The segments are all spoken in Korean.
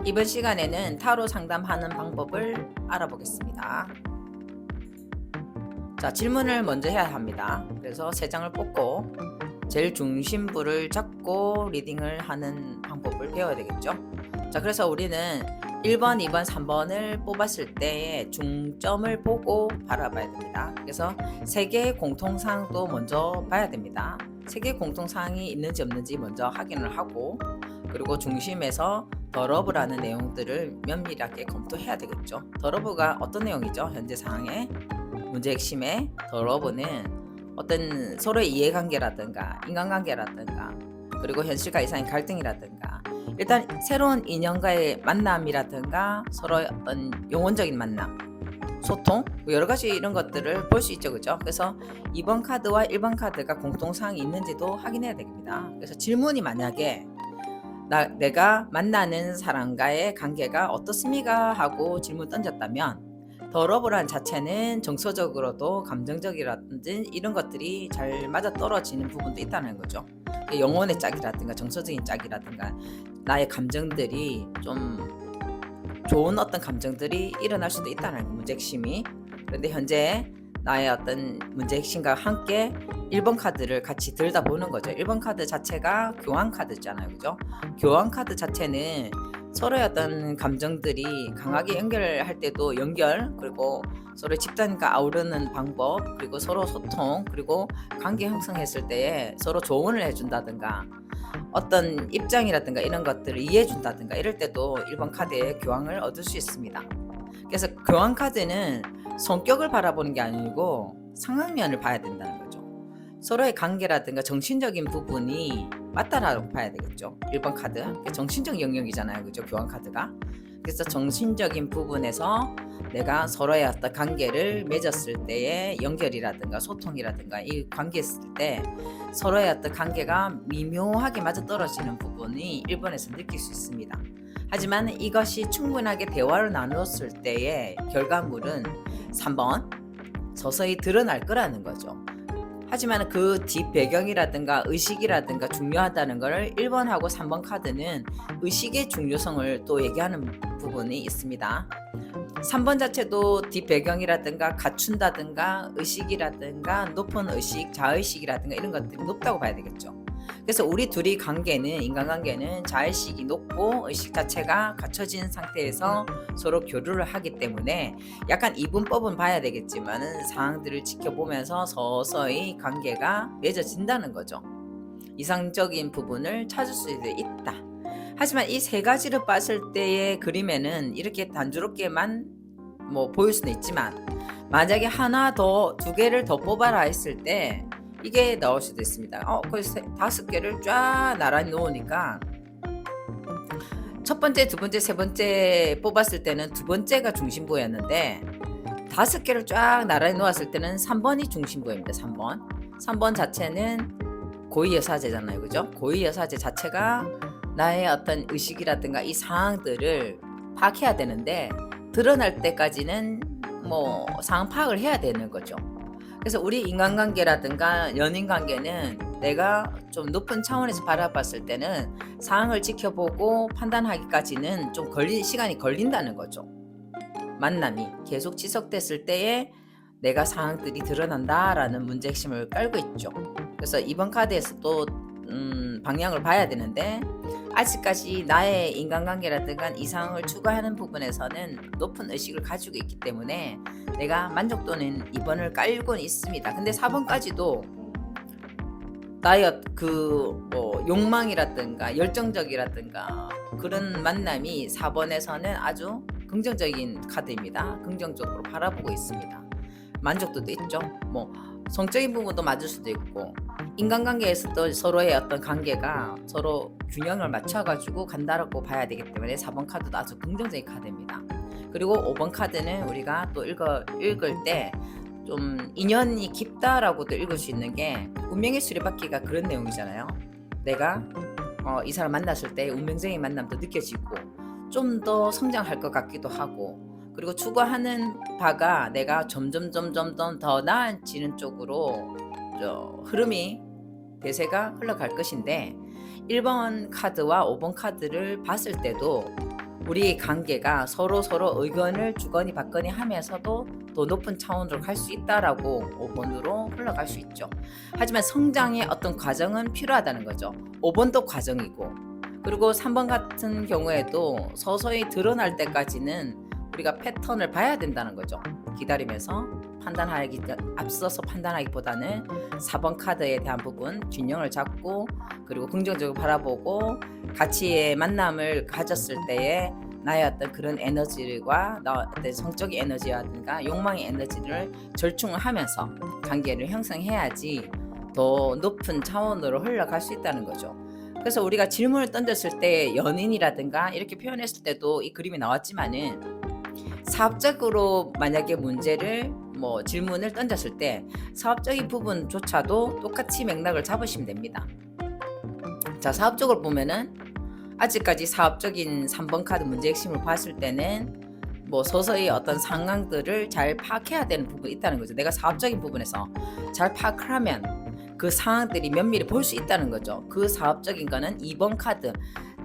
이번 시간에는 타로 상담하는 방법을 알아보겠습니다. 자, 질문을 먼저 해야 합니다. 그래서 세 장을 뽑고 제일 중심부를 잡고 리딩을 하는 방법을 배워야 되겠죠. 자, 그래서 우리는 1번, 2번, 3번을 뽑았을 때의 중점을 보고 바라봐야 됩니다. 그래서 세 개의 공통사항도 먼저 봐야 됩니다. 세 개의 공통사항이 있는지 없는지 먼저 확인을 하고, 그리고 중심에서 더러브라는 내용들을 면밀하게 검토해야 되겠죠. 더러브가 어떤 내용이죠? 현재 상황의 문제 핵심의 더러브는 어떤 서로의 이해관계라든가 인간관계라든가 그리고 현실과 이상의 갈등이라든가, 일단 새로운 인연과의 만남이라든가 서로의 어떤 영혼적인 만남, 소통, 여러 가지 이런 것들을 볼 수 있죠. 그죠? 그래서 2번 카드와 1번 카드가 공통사항이 있는지도 확인해야 됩니다. 그래서 질문이 만약에 내가 만나는 사람과의 관계가 어떻습니까? 하고 질문 던졌다면, 더러브란 자체는 정서적으로도 감정적이라든지 이런 것들이 잘 맞아떨어지는 부분도 있다는 거죠. 영혼의 짝이라든가 정서적인 짝이라든가 나의 감정들이 좀 좋은 어떤 감정들이 일어날 수도 있다는 문제 핵심이. 그런데 현재 나의 어떤 문제 핵심과 함께 1번 카드를 같이 들다 보는 거죠. 1번 카드 자체가 교환 카드잖아요. 그죠? 교환 카드 자체는 서로의 어떤 감정들이 강하게 연결할 때도 연결, 그리고 서로의 집단과 아우르는 방법, 그리고 서로 소통, 그리고 관계 형성했을 때에 서로 조언을 해준다든가 어떤 입장이라든가 이런 것들을 이해해준다든가 이럴 때도 1번 카드의 교환을 얻을 수 있습니다. 그래서 교환 카드는 성격을 바라보는 게 아니고 상황면을 봐야 된다는 거죠. 서로의 관계라든가 정신적인 부분이 맞다라고 봐야 되겠죠. 1번 카드 정신적 영역이잖아요. 그죠? 교환 카드가. 그래서 정신적인 부분에서 내가 서로의 어떤 관계를 맺었을 때의 연결이라든가 소통이라든가 이 관계했을 때 서로의 어떤 관계가 미묘하게 맞아떨어지는 부분이 1번에서 느낄 수 있습니다. 하지만 이것이 충분하게 대화를 나눴을 때의 결과물은 3번 서서히 드러날 거라는 거죠. 하지만 그 뒷 배경이라든가 의식이라든가 중요하다는 것을 1번하고 3번 카드는 의식의 중요성을 또 얘기하는 부분이 있습니다. 3번 자체도 뒷 배경이라든가 갖춘다든가 의식이라든가 높은 의식, 자의식이라든가 이런 것들이 높다고 봐야 되겠죠. 그래서 우리 둘이 관계는, 인간관계는 자의식이 높고 의식 자체가 갖춰진 상태에서 서로 교류를 하기 때문에 약간 이분법은 봐야 되겠지만 상황들을 지켜보면서 서서히 관계가 맺어진다는 거죠. 이상적인 부분을 찾을 수 있다. 하지만 이 세 가지를 봤을 때의 그림에는 이렇게 단조롭게만 보일 수는 있지만, 만약에 하나 더, 두 개를 더 뽑아라 했을 때 이게 나올 수도 있습니다. 그래서 5개를 쫙 나란히 놓으니까 첫 번째, 두 번째, 세 번째 뽑았을 때는 두 번째가 중심부였는데 5개를 쫙 나란히 놓았을 때는 3번이 중심부입니다. 3번 자체는 고위여사제잖아요. 그죠? 고위여사제 자체가 나의 어떤 의식이라든가 이 상황들을 파악해야 되는데 드러날 때까지는 상황 파악을 해야 되는 거죠. 그래서 우리 인간관계라든가 연인관계는 내가 좀 높은 차원에서 바라봤을 때는 상황을 지켜보고 판단하기까지는 좀 시간이 걸린다는 거죠. 만남이 계속 지속됐을 때에 내가 상황들이 드러난다라는 문제 핵심을 깔고 있죠. 그래서 이번 카드에서 또 방향을 봐야 되는데, 아직까지 나의 인간관계라든가 이 상황을 추구하는 부분에서는 높은 의식을 가지고 있기 때문에 내가 만족도는 2번을 깔고는 있습니다. 근데 4번까지도 나의 욕망이라든가 열정적이라든가 그런 만남이 4번에서는 아주 긍정적인 카드입니다. 긍정적으로 바라보고 있습니다. 만족도도 있죠. 성적인 부분도 맞을 수도 있고, 인간관계에서도 서로의 어떤 관계가 서로 균형을 맞춰가지고 간다라고 봐야 되기 때문에 4번 카드도 아주 긍정적인 카드입니다. 그리고 5번 카드는 우리가 또 읽을 때 좀 인연이 깊다라고도 읽을 수 있는 게, 운명의 수레바퀴가 그런 내용이잖아요. 내가 이 사람 만났을 때 운명적인 만남도 느껴지고 좀 더 성장할 것 같기도 하고, 그리고 추구하는 바가 내가 점점 더 나아지는 쪽으로 흐름이 대세가 흘러갈 것인데, 1번 카드와 5번 카드를 봤을 때도 우리 관계가 서로 의견을 주거니 받거니 하면서도 더 높은 차원으로 갈 수 있다라고 5번으로 흘러갈 수 있죠. 하지만 성장의 어떤 과정은 필요하다는 거죠. 5번도 과정이고, 그리고 3번 같은 경우에도 서서히 드러날 때까지는 우리가 패턴을 봐야 된다는 거죠. 기다리면서 앞서서 판단하기보다는 4번 카드에 대한 부분 균형을 잡고, 그리고 긍정적으로 바라보고 가치의 만남을 가졌을 때에 나의 어떤 그런 에너지와 어떤 성적인 에너지라든가 욕망의 에너지를 절충하면서 관계를 형성해야지 더 높은 차원으로 흘러갈 수 있다는 거죠. 그래서 우리가 질문을 던졌을 때 연인이라든가 이렇게 표현했을 때도 이 그림이 나왔지만은, 사업적으로 만약에 문제를 질문을 던졌을 때 사업적인 부분조차도 똑같이 맥락을 잡으시면 됩니다. 자, 사업적으로 보면은 아직까지 사업적인 3번 카드 문제 핵심을 봤을 때는 서서히 어떤 상황들을 잘 파악해야 되는 부분이 있다는 거죠. 내가 사업적인 부분에서 잘 파악을 하면 그 상황들이 면밀히 볼 수 있다는 거죠. 그 사업적인 거는 2번 카드,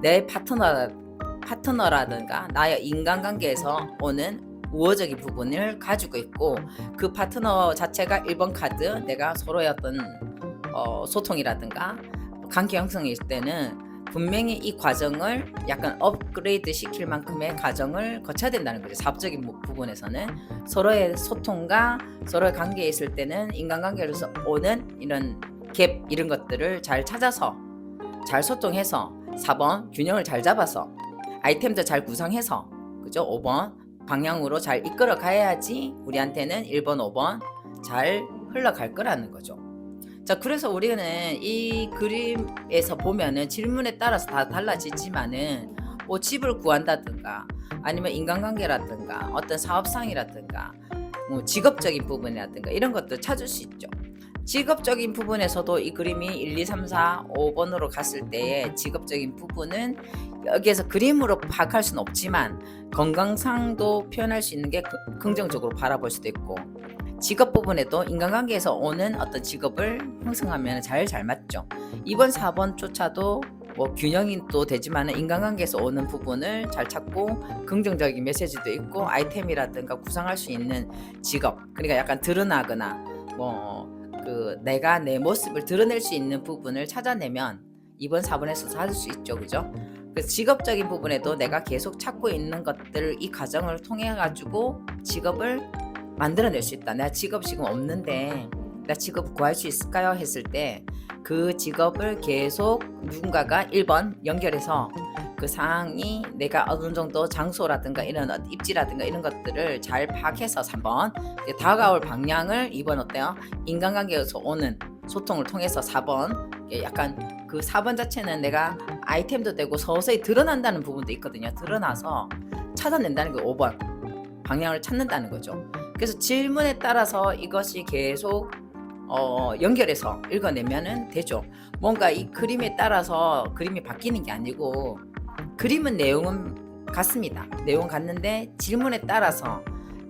내 파트너라든가 나의 인간관계에서 오는 우호적인 부분을 가지고 있고, 그 파트너 자체가 1번 카드, 내가 서로의 어떤 소통이라든가 관계 형성일 때는 분명히 이 과정을 약간 업그레이드 시킬 만큼의 과정을 거쳐야 된다는 거죠. 사업적인 부분에서는 서로의 소통과 서로의 관계에 있을 때는 인간관계로서 오는 이런 갭, 이런 것들을 잘 찾아서 잘 소통해서 4번 균형을 잘 잡아서 아이템도 잘 구성해서, 그죠? 5번 방향으로 잘 이끌어 가야지 우리한테는 1번, 5번 잘 흘러갈 거라는 거죠. 자, 그래서 우리는 이 그림에서 보면은 질문에 따라서 다 달라지지만은 집을 구한다든가 아니면 인간관계라든가 어떤 사업상이라든가 직업적인 부분이라든가 이런 것들 찾을 수 있죠. 직업적인 부분에서도 이 그림이 1, 2, 3, 4, 5번으로 갔을 때의 직업적인 부분은 여기에서 그림으로 파악할 수는 없지만 건강상도 표현할 수 있는 게 긍정적으로 바라볼 수도 있고, 직업 부분에도 인간관계에서 오는 어떤 직업을 형성하면 잘 맞죠. 2번, 4번조차도 균형이 또 되지만 인간관계에서 오는 부분을 잘 찾고 긍정적인 메시지도 있고 아이템이라든가 구성할 수 있는 직업, 그러니까 약간 드러나거나 내가 내 모습을 드러낼 수 있는 부분을 찾아내면 2번, 4번에서 찾을 수 있죠. 그죠? 그래서 직업적인 부분에도 내가 계속 찾고 있는 것들, 이 과정을 통해 가지고 직업을 만들어낼 수 있다. 내가 직업 지금 없는데 나 직업 구할 수 있을까요? 했을 때 그 직업을 계속 누군가가 1번 연결해서 그 상황이 내가 어느 정도 장소라든가 이런 입지라든가 이런 것들을 잘 파악해서 3번 다가올 방향을 2번 어때요? 인간관계에서 오는 소통을 통해서 4번 약간 그 4번 자체는 내가 아이템도 되고 서서히 드러난다는 부분도 있거든요. 드러나서 찾아낸다는 게 5번 방향을 찾는다는 거죠. 그래서 질문에 따라서 이것이 계속 연결해서 읽어내면은 되죠. 뭔가 이 그림에 따라서 그림이 바뀌는 게 아니고 그림은 내용은 같습니다. 내용 같는데 질문에 따라서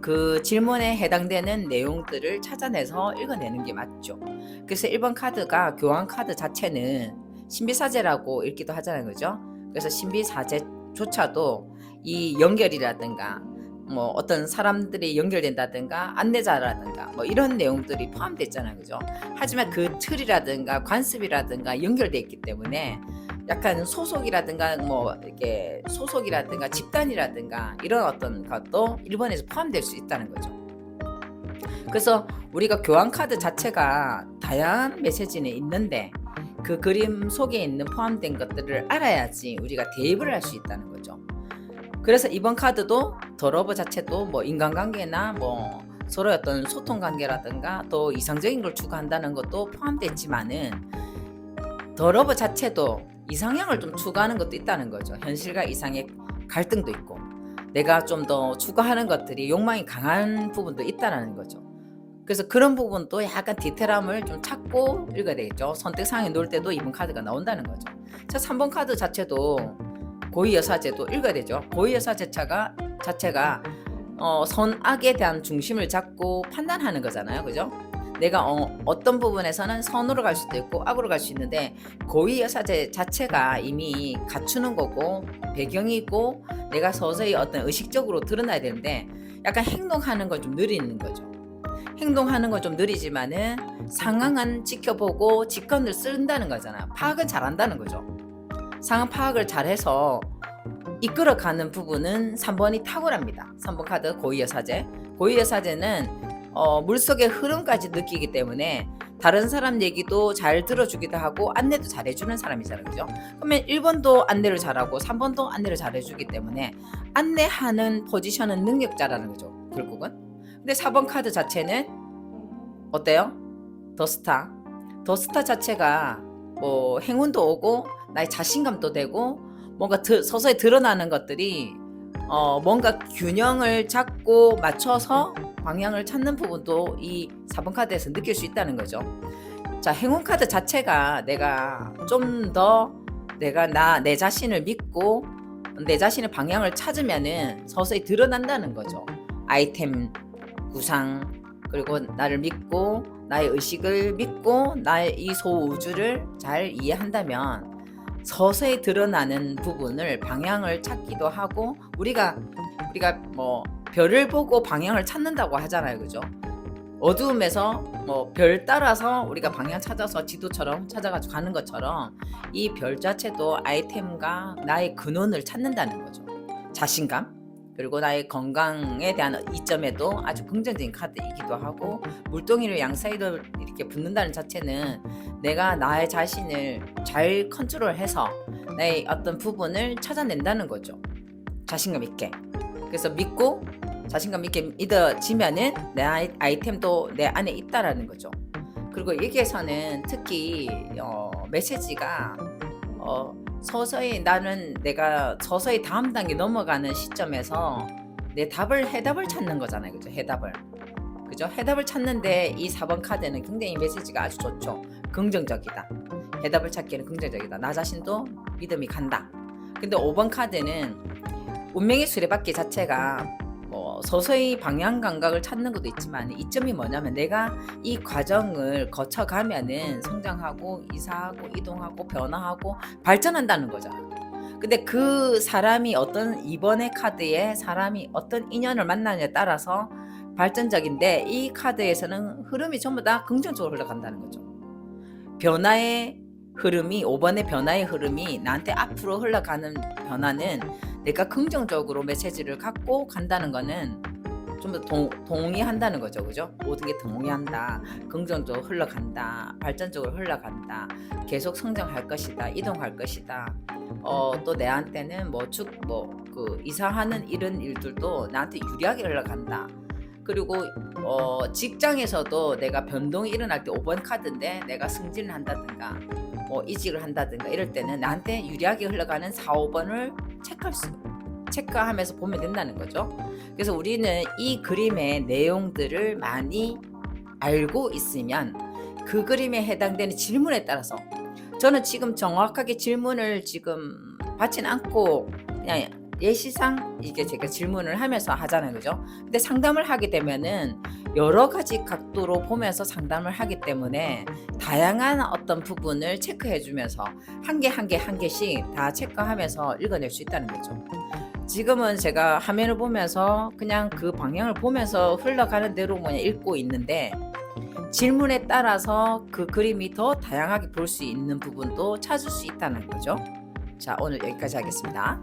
그 질문에 해당되는 내용들을 찾아내서 읽어내는 게 맞죠. 그래서 1번 카드가 교환 카드 자체는 신비사제라고 읽기도 하잖아요. 그죠? 그래서 신비사제조차도 이 연결이라든가 어떤 사람들이 연결된다든가 안내자라든가 이런 내용들이 포함되어 있잖아요. 그죠? 하지만 그 틀이라든가 관습이라든가 연결되어 있기 때문에 약간 소속이라든가 이렇게 소속이라든가 집단이라든가 이런 어떤 것도 1번에서 포함될 수 있다는 거죠. 그래서 우리가 교환 카드 자체가 다양한 메시지는 있는데 그 그림 속에 있는 포함된 것들을 알아야지 우리가 대입을 할 수 있다는 거죠. 그래서 이번 카드도 더 러브 자체도 인간관계나 서로의 어떤 소통 관계라든가 또 이상적인 걸 추구한다는 것도 포함됐지만은 더 러브 자체도 이상형을 좀 추구하는 것도 있다는 거죠. 현실과 이상의 갈등도 있고 내가 좀 더 추구하는 것들이 욕망이 강한 부분도 있다는 거죠. 그래서 그런 부분도 약간 디테일함을 좀 찾고 읽어야 되겠죠. 선택상에 놓을 때도 이번 카드가 나온다는 거죠. 자, 3번 카드 자체도 고위여사제도 읽어야 되죠. 고위여사제 자체가 선악에 대한 중심을 잡고 판단하는 거잖아요. 그죠? 내가 어떤 부분에서는 선으로 갈 수도 있고 악으로 갈 수 있는데 고위 여사제 자체가 이미 갖추는 거고 배경이고 내가 서서히 어떤 의식적으로 드러나야 되는데 약간 행동하는 건 좀 느리는 거죠. 행동하는 건 좀 느리지만은 상황은 지켜보고 직권을 쓴다는 거잖아. 파악은 잘한다는 거죠. 상황 파악을 잘해서 이끌어가는 부분은 3번이 탁월합니다. 3번 카드 고위여사제. 고위여사제는 물속의 흐름까지 느끼기 때문에 다른 사람 얘기도 잘 들어주기도 하고 안내도 잘해주는 사람이잖아요. 그죠? 그러면 1번도 안내를 잘하고 3번도 안내를 잘해주기 때문에 안내하는 포지션은 능력자라는 거죠. 결국은. 근데 4번 카드 자체는 어때요? 더스타. 더스타 자체가 뭐 행운도 오고 나의 자신감도 되고 뭔가 서서히 드러나는 것들이 뭔가 균형을 잡고 맞춰서 방향을 찾는 부분도 이 4번 카드에서 느낄 수 있다는 거죠. 자, 행운 카드 자체가 내가 좀 더 내가 내 자신을 믿고 내 자신의 방향을 찾으면은 서서히 드러난다는 거죠. 아이템 구상 그리고 나를 믿고 나의 의식을 믿고 나의 이 소우주를 잘 이해한다면 서서히 드러나는 부분을 방향을 찾기도 하고 우리가 뭐 별을 보고 방향을 찾는다고 하잖아요. 그죠? 어두움에서 뭐 별 따라서 우리가 방향 찾아서 지도처럼 찾아가지고 가는 것처럼 이 별 자체도 아이템과 나의 근원을 찾는다는 거죠. 자신감 그리고 나의 건강에 대한 이점에도 아주 긍정적인 카드이기도 하고 물동이를 양사이로 이렇게 붙는다는 자체는 내가 나의 자신을 잘 컨트롤해서 나의 어떤 부분을 찾아낸다는 거죠. 자신감 있게. 그래서 믿고 자신감 있게 믿어지면은 내 아이템도 내 안에 있다라는 거죠. 그리고 여기에서는 특히 메시지가 서서히 내가 서서히 다음 단계 넘어가는 시점에서 해답을 찾는 거잖아요. 그죠? 해답을 찾는데 이 4번 카드는 굉장히 메시지가 아주 좋죠. 긍정적이다. 해답을 찾기에는 긍정적이다. 나 자신도 믿음이 간다. 근데 5번 카드는 운명의 수레바퀴 자체가 서서히 방향 감각을 찾는 것도 있지만 이점이 뭐냐면 내가 이 과정을 거쳐가면은 성장하고 이사하고 이동하고 변화하고 발전한다는 거잖아. 근데 그 사람이 이번의 카드에 사람이 어떤 인연을 만나느냐에 따라서 발전적인데 이 카드에서는 흐름이 전부 다 긍정적으로 흘러간다는 거죠. 5번의 변화의 흐름이 나한테 앞으로 흘러가는 변화는 내가 긍정적으로 메시지를 갖고 간다는 거는 좀 더 동의한다는 거죠. 그죠? 모든 게 동의한다. 긍정적으로 흘러간다. 발전적으로 흘러간다. 계속 성장할 것이다. 이동할 것이다. 또 내한테는 이사하는 이런 일들도 나한테 유리하게 흘러간다. 그리고 직장에서도 내가 변동이 일어날 때 5번 카드인데 내가 승진을 한다든가 이직을 한다든가 이럴 때는 나한테 유리하게 흘러가는 4, 5번을 체크하면서 보면 된다는 거죠. 그래서 우리는 이 그림의 내용들을 많이 알고 있으면 그 그림에 해당되는 질문에 따라서 저는 지금 정확하게 질문을 지금 받지는 않고 그냥 예시상 이게 제가 질문을 하면서 하잖아요. 그죠? 근데 상담을 하게 되면은 여러 가지 각도로 보면서 상담을 하기 때문에 다양한 어떤 부분을 체크해 주면서 한 개씩 다 체크하면서 읽어낼 수 있다는 거죠. 지금은 제가 화면을 보면서 그냥 그 방향을 보면서 흘러가는 대로 그냥 읽고 있는데 질문에 따라서 그 그림이 더 다양하게 볼 수 있는 부분도 찾을 수 있다는 거죠. 자, 오늘 여기까지 하겠습니다.